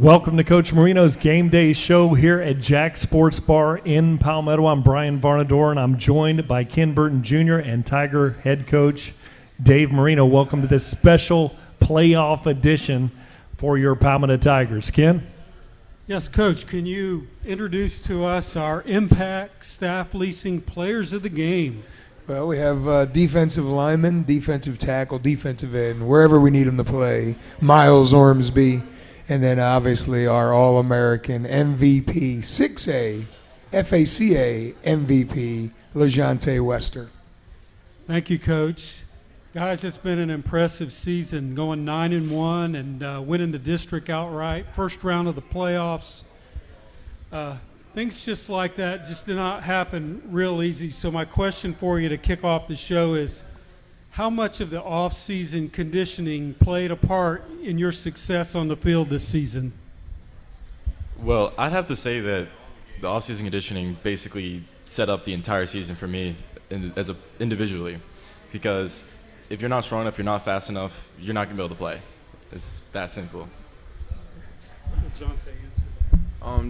Welcome to Coach Marino's Game Day show here at Jack's Sports Bar in Palmetto. I'm Brian Varnador, and I'm joined by Ken Burton Jr. and Tiger head coach Dave Marino. Welcome to this special playoff edition for your Palmetto Tigers. Ken? Yes, Coach, can you introduce to us our Impact Staff Leasing Players of the Game? Well, we have defensive lineman, defensive tackle, defensive end, wherever we need them to play. Miles Ormsby. And then obviously our All-American MVP, 6A, FHSAA MVP, LeJontay Wester. Thank you, Coach. Guys, it's been an impressive season, going 9-1 and winning the district outright. First round of the playoffs. Things just like that just did not happen real easy. So my question for you to kick off the show is, how much of the off-season conditioning played a part in your success on the field this season? Well, I'd have to say that the off-season conditioning basically set up the entire season for me individually, because if you're not strong enough, you're not fast enough, you're not going to be able to play. It's that simple.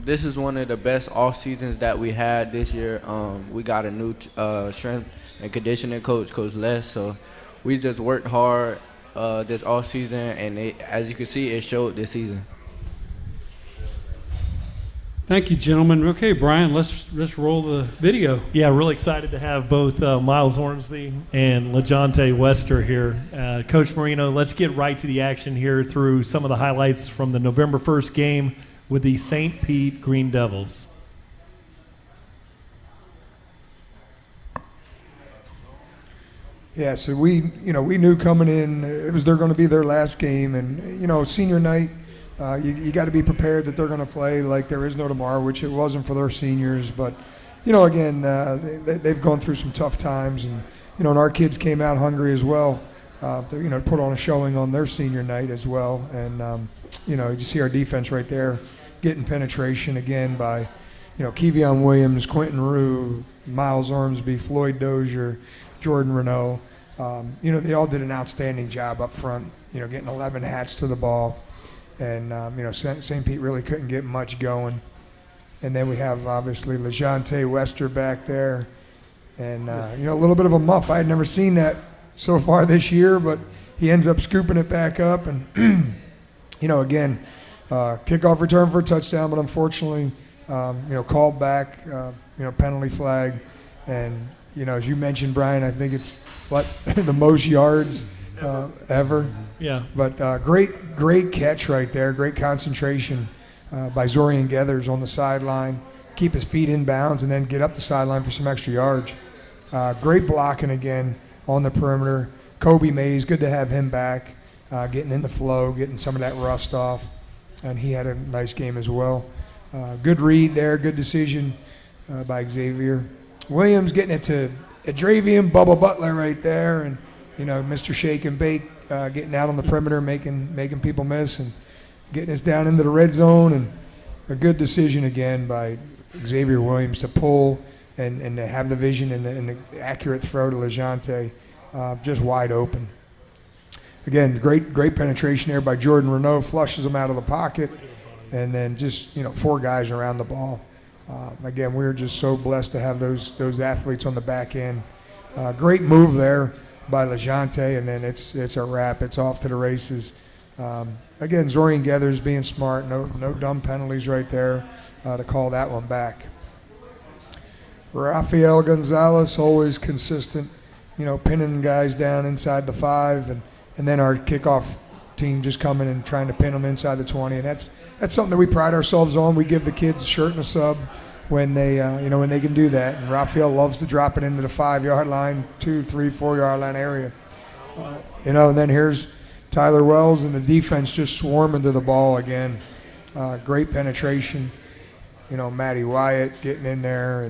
This is one of the best off seasons that we had this year. We got a new strength and conditioning coach, Coach Les. So we just worked hard this off season, and as you can see, it showed this season. Thank you, gentlemen. Okay, Brian, let's roll the video. Yeah, really excited to have both Miles Ormsby and LeJontay Wester here. Coach Marino, let's get right to the action here through some of the highlights from the November 1st game with the St. Pete Green Devils. Yeah, so we knew coming in it was going to be their last game, and senior night, you got to be prepared that they're going to play like there is no tomorrow, which it wasn't for their seniors. But again, they've gone through some tough times, and our kids came out hungry as well. Put on a showing on their senior night as well, and you see our defense right there getting penetration again by Kevion Williams, Quentin Rue, Miles Ormsby, Floyd Dozier, Jordan Renault. They all did an outstanding job up front, getting 11 hats to the ball. And, St. Pete really couldn't get much going. And then we have, obviously, LeJontay Wester back there. And, a little bit of a muff. I had never seen that so far this year, but he ends up scooping it back up. And, again, kickoff return for a touchdown, but unfortunately, called back, penalty flag. And, as you mentioned, Brian, I think it's the most yards ever. Yeah. But great catch right there. Great concentration by Zorian Geathers on the sideline. Keep his feet in bounds and then get up the sideline for some extra yards. Great blocking again on the perimeter. Kobe Mays, good to have him back, getting in the flow, getting some of that rust off. And he had a nice game as well. Good read there, good decision by Xavier. Williams getting it to Adravian, Bubba Butler right there, and Mr. Shake and Bake getting out on the perimeter, making people miss, and getting us down into the red zone. And a good decision again by Xavier Williams to pull and to have the vision and the accurate throw to LeJontay, just wide open. Again, great penetration there by Jordan Renault, flushes him out of the pocket, and then just 4 guys around the ball. Again, we're just so blessed to have those athletes on the back end. Great move there by LeJontay, and then it's a wrap. It's off to the races. Again, Zorian Geathers being smart. No dumb penalties right there to call that one back. Rafael Gonzalez, always consistent, pinning guys down inside the 5, and then our kickoff team just coming and trying to pin them inside the 20, and that's something that we pride ourselves on. We give the kids a shirt and a sub when they when they can do that, and Raphael loves to drop it into the 5-yard line, 2, 3, 4-yard line area. And then here's Tyler Wells and the defense just swarming to the ball again. Great penetration. Matty Wyatt getting in there,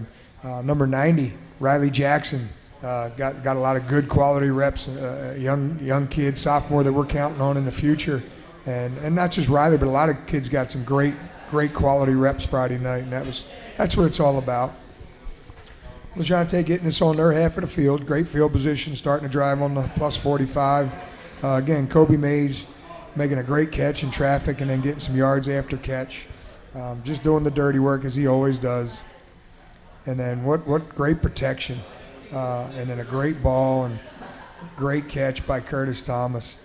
and number 90, Riley Jackson, got a lot of good quality reps. Young kid, sophomore that we're counting on in the future, and not just Riley, but a lot of kids got some great quality reps Friday night, and that's what it's all about. LeJontay getting us on their half of the field, great field position, starting to drive on the plus 45. Again, Kobe Mays making a great catch in traffic and then getting some yards after catch. Just doing the dirty work as he always does. And then what great protection. And then a great ball and great catch by Curtis Thomas.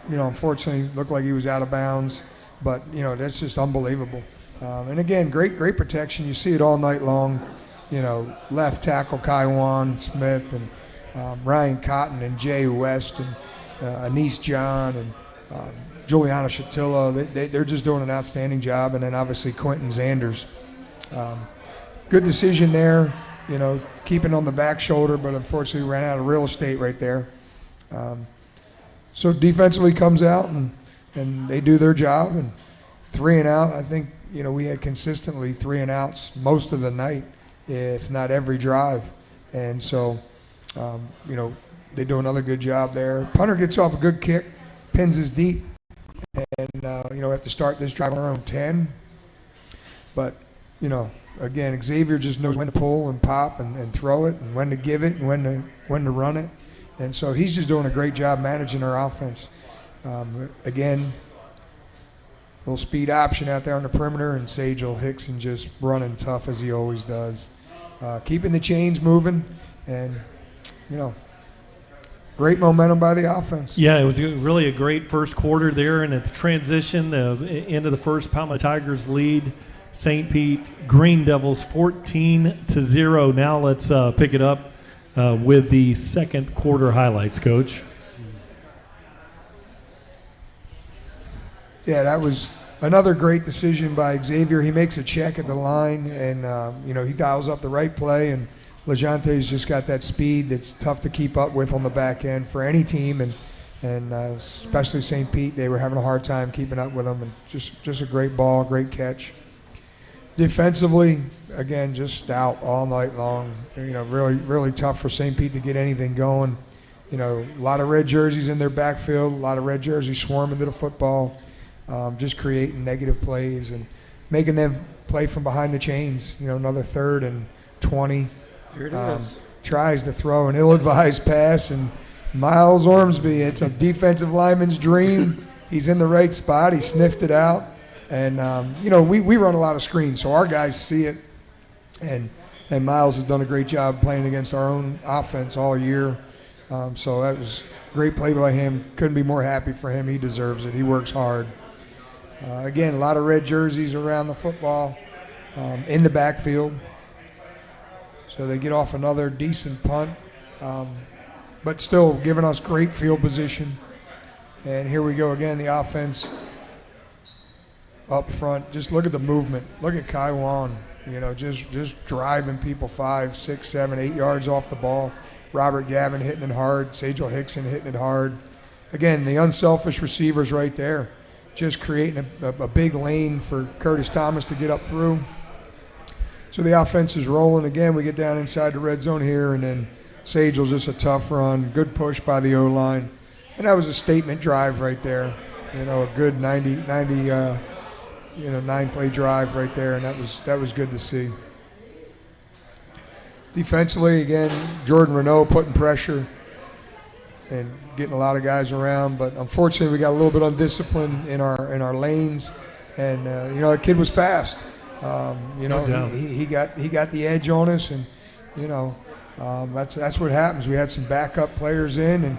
Unfortunately, looked like he was out of bounds, but, that's just unbelievable. And again, great protection. You see it all night long. Left tackle Kaiwan Smith and Ryan Cotton and Jay West and Anise John and Juliana Shatilla. They're just doing an outstanding job. And then obviously Quentin Zanders. Good decision there, keeping on the back shoulder, but unfortunately ran out of real estate right there. So defensively comes out and they do their job, and 3 and out. I think, we had consistently 3 and outs most of the night, if not every drive. And so, they do another good job there. Punter gets off a good kick, pins us deep, and, have to start this drive on our own 10. But, again, Xavier just knows when to pull and pop and throw it, and when to give it and when to run it. And so he's just doing a great job managing our offense. Again, little speed option out there on the perimeter, and Sagel Hickson just running tough as he always does. Keeping the chains moving, and, great momentum by the offense. Yeah, it was really a great first quarter there, and at the transition, the end of the first, Palma Tigers lead St. Pete Green Devils 14-0. Now let's pick it up with the second quarter highlights, Coach. Yeah, that was another great decision by Xavier. He makes a check at the line, and he dials up the right play, and LeJante's just got that speed that's tough to keep up with on the back end for any team, and especially St. Pete. They were having a hard time keeping up with him, and just a great ball, great catch. Defensively, again, just stout all night long. Really, really tough for St. Pete to get anything going. A lot of red jerseys in their backfield, a lot of red jerseys swarming to the football, just creating negative plays and making them play from behind the chains. Another 3rd and 20. Here it is. Tries to throw an ill-advised pass, and Miles Ormsby, it's a defensive lineman's dream. He's in the right spot. He sniffed it out. And, we run a lot of screens, so our guys see it. And Miles has done a great job playing against our own offense all year. So that was a great play by him. Couldn't be more happy for him. He deserves it. He works hard. Again, a lot of red jerseys around the football in the backfield. So they get off another decent punt, but still giving us great field position. And here we go again, the offense up front. Just look at the movement. Look at Kaiwan, just driving people 5, 6, 7, 8 yards off the ball. Robert Gavin hitting it hard. Sagel Hickson hitting it hard. Again, the unselfish receivers right there, just creating a big lane for Curtis Thomas to get up through. So the offense is rolling. Again, we get down inside the red zone here, and then Sagel's just a tough run. Good push by the O-line. And that was a statement drive right there. A good 9-play drive right there, and that was good to see. Defensively, again, Jordan Renault putting pressure and getting a lot of guys around, but unfortunately we got a little bit undisciplined in our lanes, and the kid was fast. He got the edge on us, and that's what happens. We had some backup players in,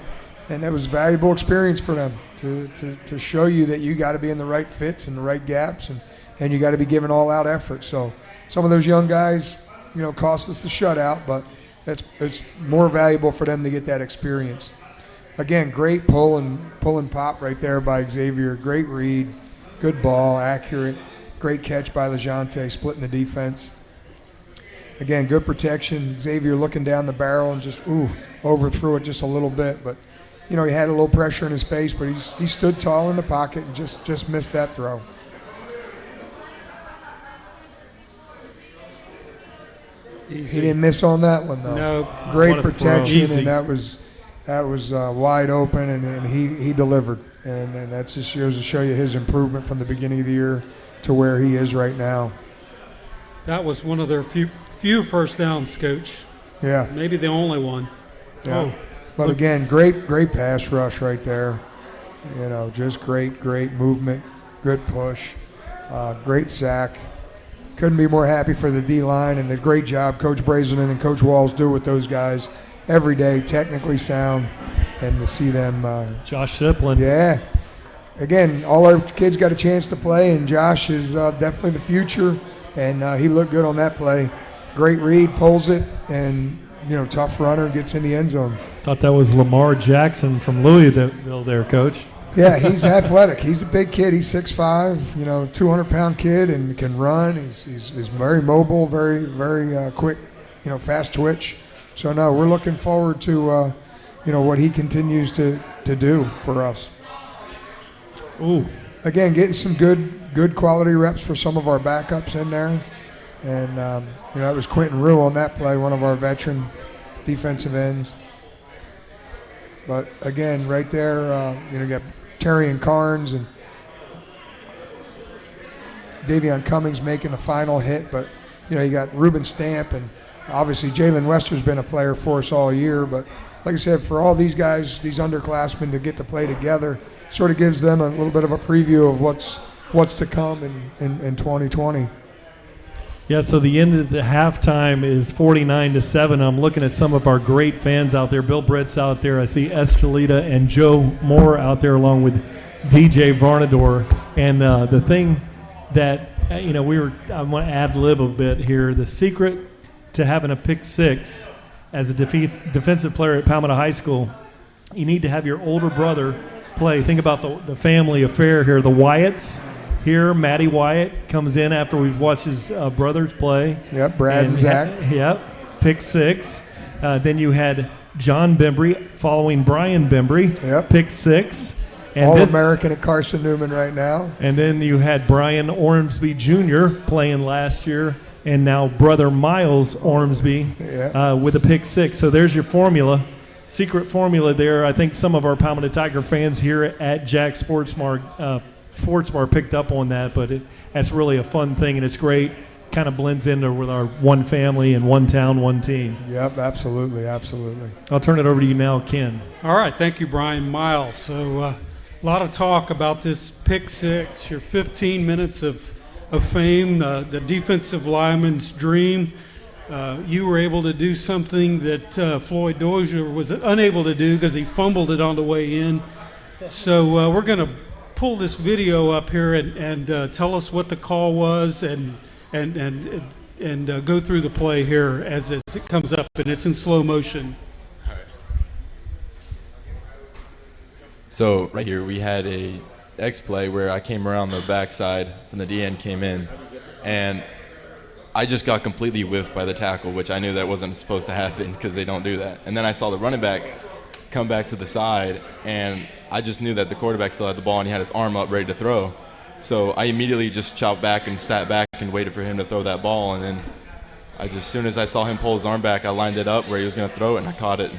and that was valuable experience for them to show you that you got to be in the right fits and the right gaps, and you got to be giving all out effort. So some of those young guys, cost us the shutout, but it's more valuable for them to get that experience. Again, great pull and pop right there by Xavier. Great read, good ball, accurate. Great catch by LeJante, splitting the defense. Again, good protection. Xavier looking down the barrel and just overthrew it just a little bit, but he had a little pressure in his face, but he stood tall in the pocket and just missed that throw. Easy. He didn't miss on that one though. No. Great protection, and that was wide open, and he delivered, and that just goes to show you his improvement from the beginning of the year to where he is right now. That was one of their few first downs, Coach. Yeah. Maybe the only one. Yeah. But again, great pass rush right there. You know, just great movement, good push, great sack. Couldn't be more happy for the D-line, and the great job Coach Brazelton and Coach Walls do with those guys every day, technically sound, and to see them. Josh Shiplin. Yeah. Again, all our kids got a chance to play, and Josh is definitely the future, and he looked good on that play. Great read, pulls it, and, you know, tough runner, gets in the end zone. Thought that was Lamar Jackson from Louisville there, Coach. Yeah, he's athletic. He's a big kid. He's 6'5", you know, 200-pound kid, and can run. He's very mobile, very quick, you know, fast twitch. So, no, we're looking forward to, you know, what he continues to do for us. Ooh. Again, getting some good quality reps for some of our backups in there. And, you know, it was Quentin Rue on that play, one of our veteran defensive ends. But, again, right there, you know, you got Terry and Carnes and Davion Cummings making the final hit. But, you know, you got Ruben Stamp, and obviously Jalen Wester's been a player for us all year. But, like I said, for all these guys, these underclassmen to get to play together, sort of gives them a little bit of a preview of what's to come in 2020. Yeah, so the end of the halftime is 49-7. I'm looking at some of our great fans out there. Bill Brett's out there. I see Estelita and Joe Moore out there along with DJ Varnador. And the thing that, you know, I want to ad-lib a bit here. The secret to having a pick six as a defensive player at Palmetto High School, you need to have your older brother play. Think about the family affair here. The Wyatts. Here, Matty Wyatt comes in after we've watched his brothers play. Yep, Brad and Zach. Yep, pick six. Then you had John Bembry following Brian Bembry. Yep. Pick six. And All-American at Carson Newman right now. And then you had Brian Ormsby Jr. playing last year, and now brother Miles Ormsby with a pick six. So there's your formula, secret formula there. I think some of our Palmetto Tiger fans here at Jack Sports Bar picked up on that, but that's really a fun thing, and it's great. Kind of blends into with our one family and one town, one team. Yep, absolutely. I'll turn it over to you now, Ken. All right, thank you, Brian. Miles. So a lot of talk about this pick six, your 15 minutes of fame, the defensive lineman's dream. You were able to do something that Floyd Dozier was unable to do because he fumbled it on the way in. So we're going to pull this video up here and tell us what the call was and go through the play here as it comes up, and it's in slow motion. All right. So right here we had a X play where I came around the backside and the DN came in, and I just got completely whiffed by the tackle, which I knew that wasn't supposed to happen because they don't do that. And then I saw the running back come back to the side, and I just knew that the quarterback still had the ball and he had his arm up ready to throw. So I immediately just chopped back and sat back and waited for him to throw that ball. And then as soon as I saw him pull his arm back, I lined it up where he was going to throw it, and I caught it.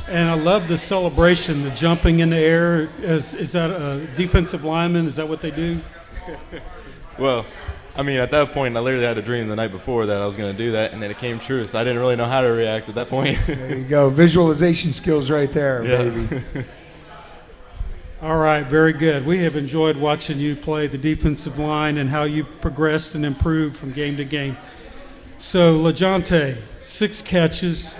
And I love the celebration, the jumping in the air. Is that a defensive lineman? Is that what they do? Well, I mean, at that point, I literally had a dream the night before that I was going to do that, and then it came true, so I didn't really know how to react at that point. There you go. Visualization skills right there, yeah. baby. All right, very good. We have enjoyed watching you play the defensive line and how you've progressed and improved from game to game. So, LaJonte, 6 catches,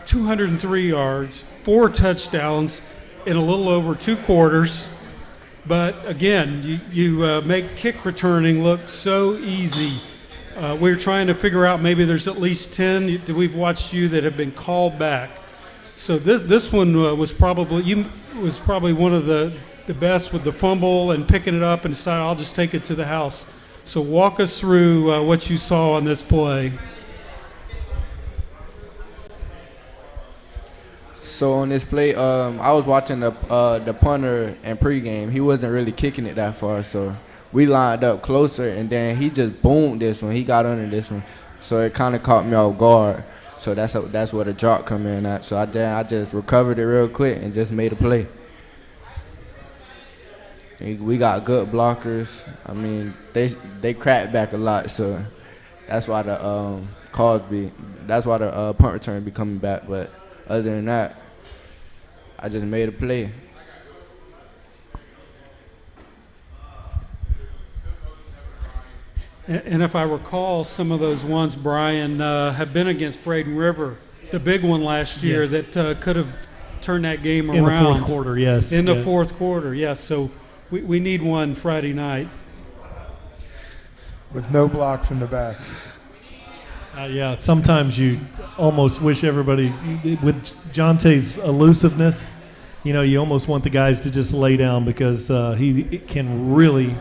203 yards, 4 touchdowns in a little over 2 quarters. But again, you make kick returning look so easy. We're trying to figure out maybe there's at least 10 that we've watched you that have been called back. So this one was probably one of the best with the fumble and picking it up and decided I'll just take it to the house. So walk us through what you saw on this play. So on this play, I was watching the punter in pregame. He wasn't really kicking it that far, so we lined up closer, and then he just boomed this one. He got under this one, so it kind of caught me off guard. So that's where the drop come in at. So I just recovered it real quick and just made a play. We got good blockers. I mean, they crack back a lot, so that's why the punt return be coming back. But other than that, I just made a play. And if I recall, some of those ones, Brian, have been against Braden River, the big one last year that could have turned that game in around. the fourth quarter, yes. In the fourth quarter, yes. So we need one Friday night. With no blocks in the back. Yeah, sometimes you almost wish everybody, with Jonte's elusiveness, you almost want the guys to just lay down because he can really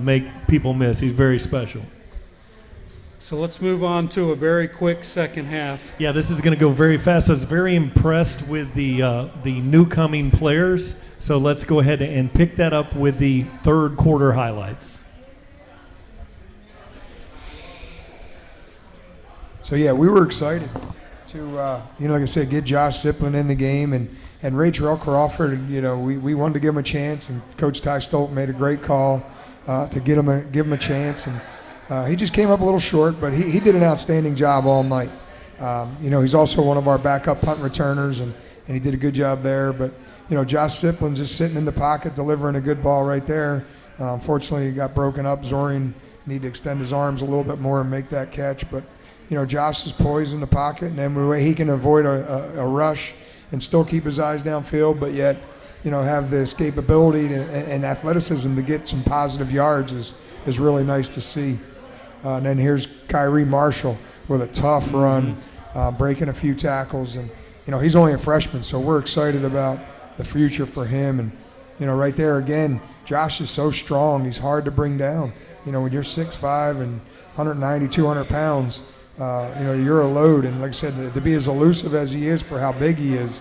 make people miss. He's very special. So let's move on to a very quick second half. Yeah, this is going to go very fast. I was very impressed with the new coming players. So let's go ahead and pick that up with the third quarter highlights. So, yeah, we were excited to, like I said, get Josh Siplin in the game. And Ray Terrell Crawford, we wanted to give him a chance. And Coach Ty Stolt made a great call to give him a chance. And he just came up a little short, but he did an outstanding job all night. He's also one of our backup punt returners, and he did a good job there. But, Josh Siplin just sitting in the pocket, delivering a good ball right there. Unfortunately, he got broken up. Zorian needed to extend his arms a little bit more and make that catch. But, Josh is poised in the pocket, and then he can avoid a rush and still keep his eyes downfield, but yet, have the escapability and athleticism to get some positive yards is really nice to see. And then here's Kyrie Marshall with a tough run, breaking a few tackles. And, he's only a freshman, so we're excited about the future for him. And, right there again, Josh is so strong. He's hard to bring down. When you're 6'5" and 190, 200 pounds, you're a load. And like I said, to be as elusive as he is for how big he is,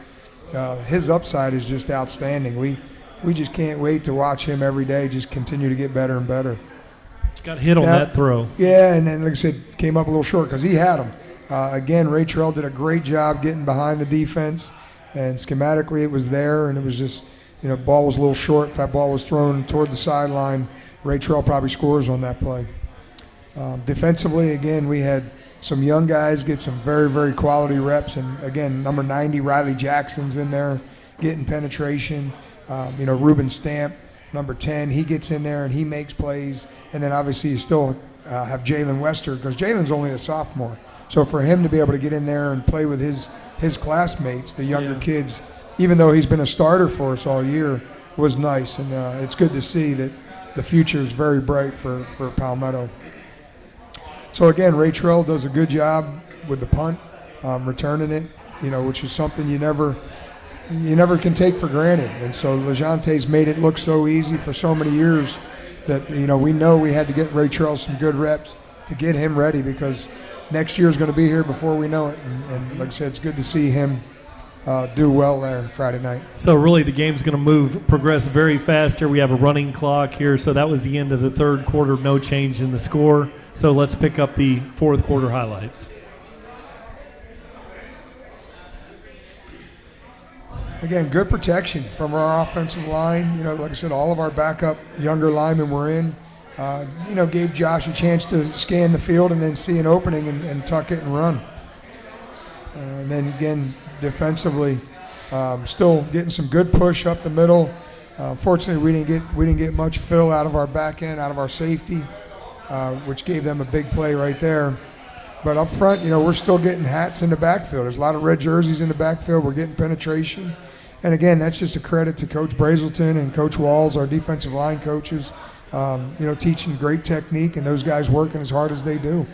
his upside is just outstanding. We just can't wait to watch him every day just continue to get better and better. Got hit on that throw. Yeah, and then, like I said, came up a little short because he had him. Again, Ray Terrell did a great job getting behind the defense, and schematically it was there, and it was just, ball was a little short. If that ball was thrown toward the sideline, Ray Terrell probably scores on that play. Defensively, again, we had some young guys get some very, very quality reps. And, again, number 90, Riley Jackson's in there getting penetration. Ruben Stamp, number 10, he gets in there and he makes plays. And then, obviously, you still have Jalen Wester because Jalen's only a sophomore. So for him to be able to get in there and play with his classmates, the younger kids, even though he's been a starter for us all year, was nice. And it's good to see that the future is very bright for Palmetto. So, again, Ray Terrell does a good job with the punt, returning it, which is something you never can take for granted. And so LeJonte's made it look so easy for so many years that, we know we had to get Ray Terrell some good reps to get him ready because next year is going to be here before we know it. And like I said, it's good to see him do well there Friday night. So really the game's going to progress very fast here. We have a running clock here. So that was the end of the third quarter, no change in the score. So let's pick up the fourth quarter highlights. Again, good protection from our offensive line. Like I said, all of our backup younger linemen were in. Gave Josh a chance to scan the field and then see an opening and tuck it and run. And then again, defensively, still getting some good push up the middle. Fortunately, we didn't get much fill out of our back end, out of our safety, which gave them a big play right there. But up front, we're still getting hats in the backfield. There's a lot of red jerseys in the backfield. We're getting penetration. And again, that's just a credit to Coach Brazelton and Coach Walls, our defensive line coaches, teaching great technique and those guys working as hard as they do.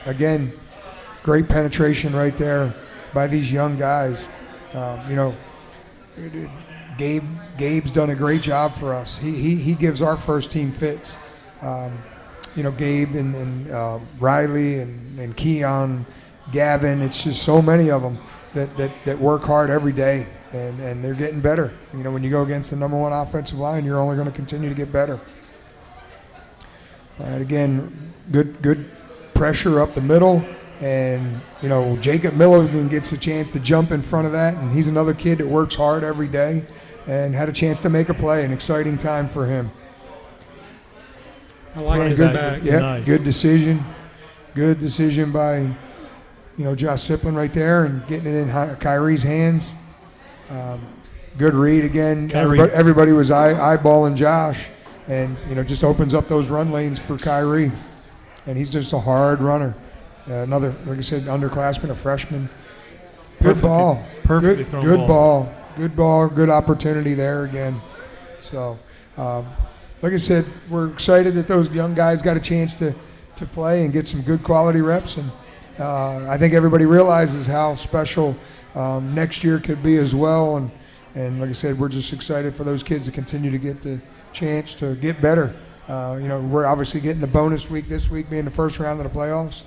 Again, great penetration right there by these young guys. Gabe's done a great job for us. He gives our first team fits. Gabe and Riley and Keon, Gavin, it's just so many of them that work hard every day, and they're getting better. When you go against the number one offensive line, you're only going to continue to get better. All right, again, good pressure up the middle, and Jacob Milligan gets a chance to jump in front of that, and he's another kid that works hard every day and had a chance to make a play. An exciting time for him. I like his back. Yeah, nice. Good decision. Good decision by, Josh Siplin right there and getting it in Kyrie's hands. Good read again. Everybody was eyeballing Josh, and just opens up those run lanes for Kyrie, and he's just a hard runner. Another, like I said, underclassman, a freshman. Good ball. Perfectly thrown good ball. Good ball. Good opportunity there again. So, like I said, we're excited that those young guys got a chance to play and get some good quality reps, and I think everybody realizes how special next year could be as well. And like I said, we're just excited for those kids to continue to get the chance to get better. We're obviously getting the bonus week this week, being the first round of the playoffs.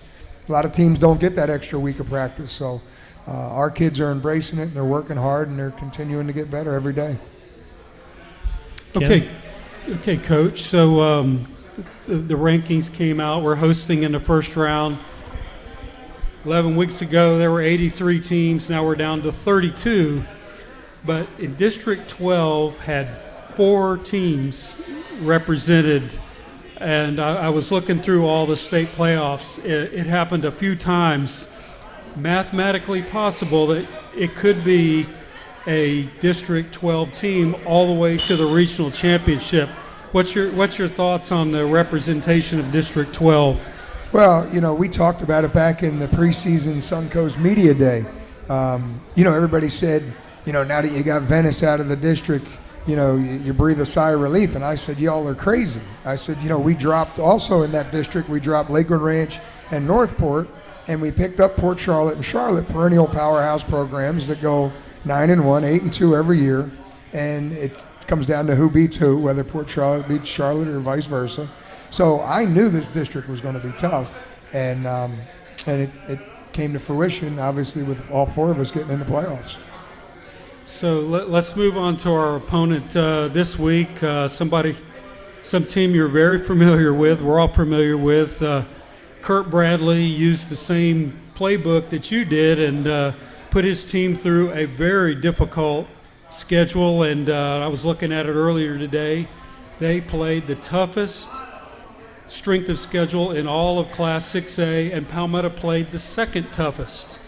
A lot of teams don't get that extra week of practice, so our kids are embracing it, and they're working hard, and they're continuing to get better every day. Okay, Coach. So the rankings came out. We're hosting in the first round. 11 weeks ago, there were 83 teams. Now we're down to 32. But in District 12 had 4 teams represented. And I was looking through all the state playoffs. It happened a few times. Mathematically possible that it could be a District 12 team all the way to the regional championship. What's your thoughts on the representation of District 12? Well, we talked about it back in the preseason Suncoast Media Day. Everybody said, now that you got Venice out of the district, you breathe a sigh of relief. And I said, y'all are crazy. I said, we dropped also in that district, we dropped Lakeland Ranch and Northport, and we picked up Port Charlotte and Charlotte, perennial powerhouse programs that go 9-1, 8-2 every year. And it comes down to who beats who, whether Port Charlotte beats Charlotte or vice versa. So I knew this district was going to be tough, and it came to fruition, obviously, with all 4 of us getting in the playoffs. So let's move on to our opponent this week. Some team you're very familiar with. We're all familiar with. Kurt Bradley used the same playbook that you did and put his team through a very difficult schedule. And I was looking at it earlier today. They played the toughest strength of schedule in all of Class 6A, and Palmetto played the second toughest.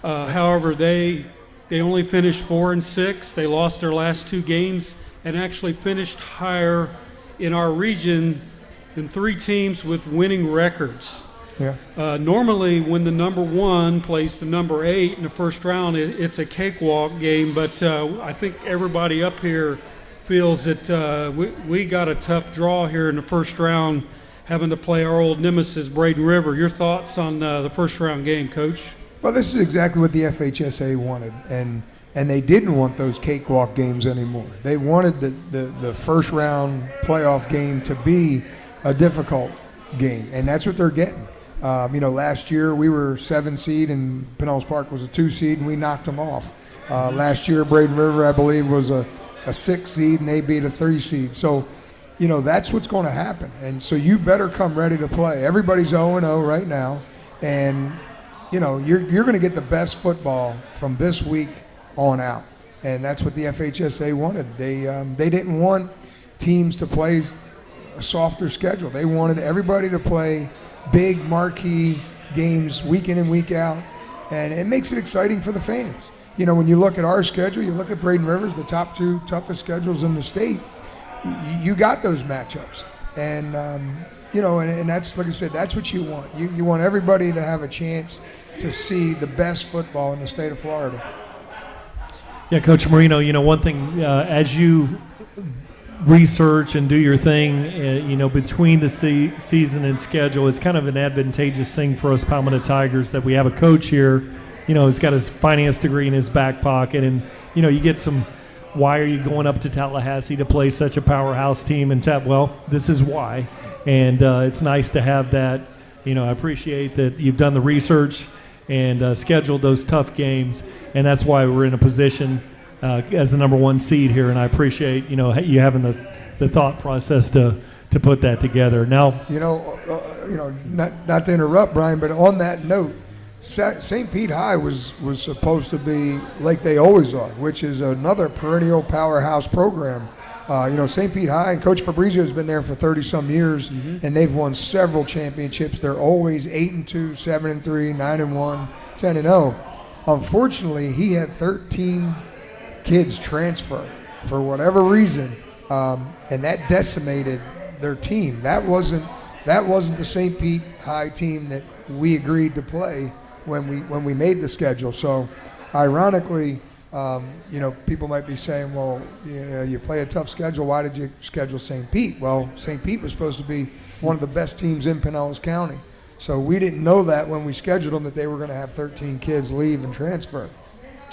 However, they only finished 4-6. They lost their last 2 games and actually finished higher in our region than 3 teams with winning records. Yeah. Normally, when the number 1 plays the number 8 in the first round, it's a cakewalk game, but I think everybody up here feels that we got a tough draw here in the first round, having to play our old nemesis, Braden River. Your thoughts on the first round game, Coach? Well, this is exactly what the FHSAA wanted, and they didn't want those cakewalk games anymore. They wanted the first round playoff game to be a difficult game, and that's what they're getting. Last year we were 7 seed and Pinellas Park was a 2 seed, and we knocked them off. Last year Braden River, I believe, was a 6 seed, and they beat a 3 seed. So, that's what's going to happen, and so you better come ready to play. Everybody's 0-0 right now, and you're going to get the best football from this week on out, and that's what the FHSAA wanted. They didn't want teams to play a softer schedule. They wanted everybody to play big marquee games week in and week out, and it makes it exciting for the fans. When you look at our schedule, you look at Braden Rivers, the top 2 toughest schedules in the state. You got those matchups, and and that's, like I said, that's what you want. You want everybody to have a chance to see the best football in the state of Florida. Yeah, Coach Marino, one thing, as you research and do your thing, between the season and schedule, it's kind of an advantageous thing for us Palmetto Tigers that we have a coach here, who's got his finance degree in his back pocket, and, you get some, why are you going up to Tallahassee to play such a powerhouse team? And well, this is why, and it's nice to have that. I appreciate that you've done the research and scheduled those tough games, and that's why we're in a position as the number 1 seed here, and I appreciate you having the thought process to put that together. Now, not to interrupt, Brian, but on that note, St. Pete High was supposed to be like they always are, which is another perennial powerhouse program. St. Pete High, and Coach Fabrizio has been there for 30-some years, and they've won several championships. They're always 8-2, 7-3, 9-1, 10-0. Unfortunately, he had 13 kids transfer for whatever reason, and that decimated their team. That wasn't the St. Pete High team that we agreed to play when we made the schedule. So, ironically, people might be saying, well, you play a tough schedule. Why did you schedule St. Pete? Well, St. Pete was supposed to be one of the best teams in Pinellas County. So we didn't know that when we scheduled them that they were going to have 13 kids leave and transfer.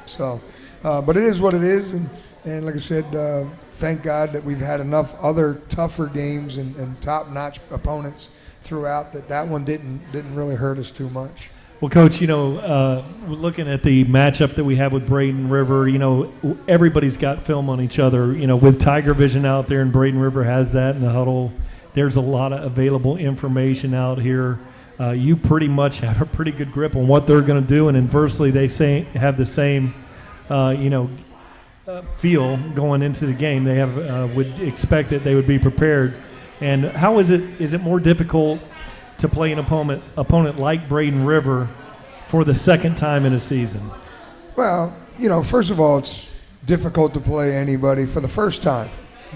So, but it is what it is, and like I said, thank God that we've had enough other tougher games and top-notch opponents throughout that one didn't really hurt us too much. Well, Coach, we're looking at the matchup that we have with Braden River. Everybody's got film on each other. With TigerVision out there, and Braden River has that in the huddle. There's a lot of available information out here. You pretty much have a pretty good grip on what they're going to do, and inversely, they have the same, feel going into the game. They would expect that they would be prepared. And how is it? Is it more difficult to play an opponent like Braden River for the second time in a season? Well, first of all, it's difficult to play anybody for the first time,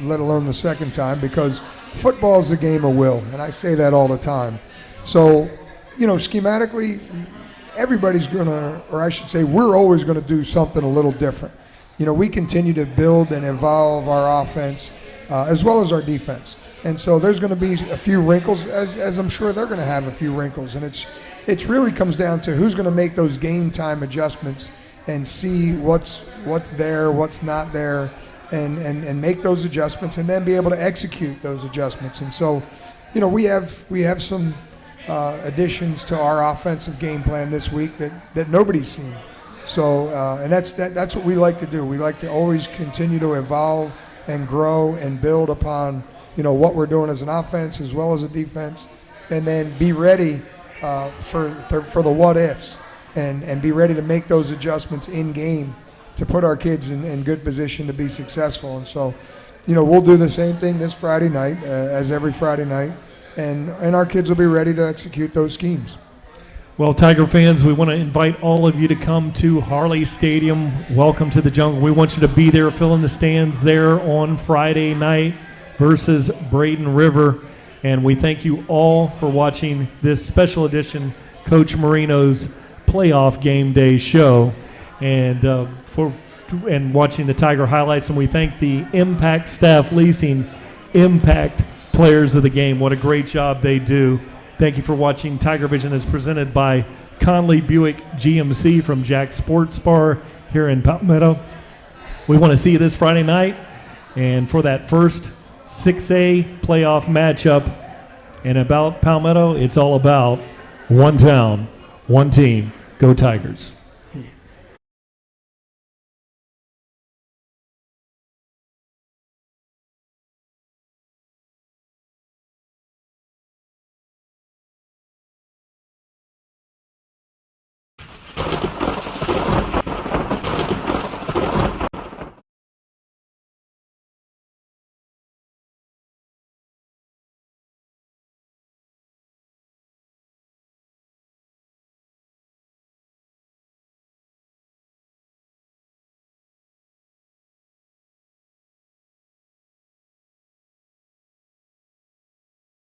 let alone the second time, because football is a game of will, and I say that all the time. So, schematically, everybody's going to, or I should say, we're always going to do something a little different. We continue to build and evolve our offense as well as our defense. And so there's going to be a few wrinkles, as I'm sure they're going to have a few wrinkles. And it really comes down to who's going to make those game time adjustments and see what's there, what's not there, and make those adjustments, and then be able to execute those adjustments. And so, we have some additions to our offensive game plan this week that nobody's seen. So, and that's what we like to do. We like to always continue to evolve and grow and build upon what we're doing as an offense as well as a defense, and then be ready for the what ifs, and be ready to make those adjustments in game to put our kids in good position to be successful. And so, we'll do the same thing this Friday night as every Friday night, and our kids will be ready to execute those schemes. Well, Tiger fans, we want to invite all of you to come to Harley Stadium. Welcome to the Jungle. We want you to be there, fill in the stands there on Friday night versus Braden River. And we thank you all for watching this special edition Coach Marino's Playoff Game Day show, and watching the Tiger highlights. And we thank the Impact Staff Leasing Impact players of the game. What a great job they do. Thank you for watching. TigerVision is presented by Conley Buick GMC from Jack Sports Bar here in Palmetto. We want to see you this Friday night, and for that first 6A playoff matchup. And about Palmetto, it's all about one town, one team. Go Tigers.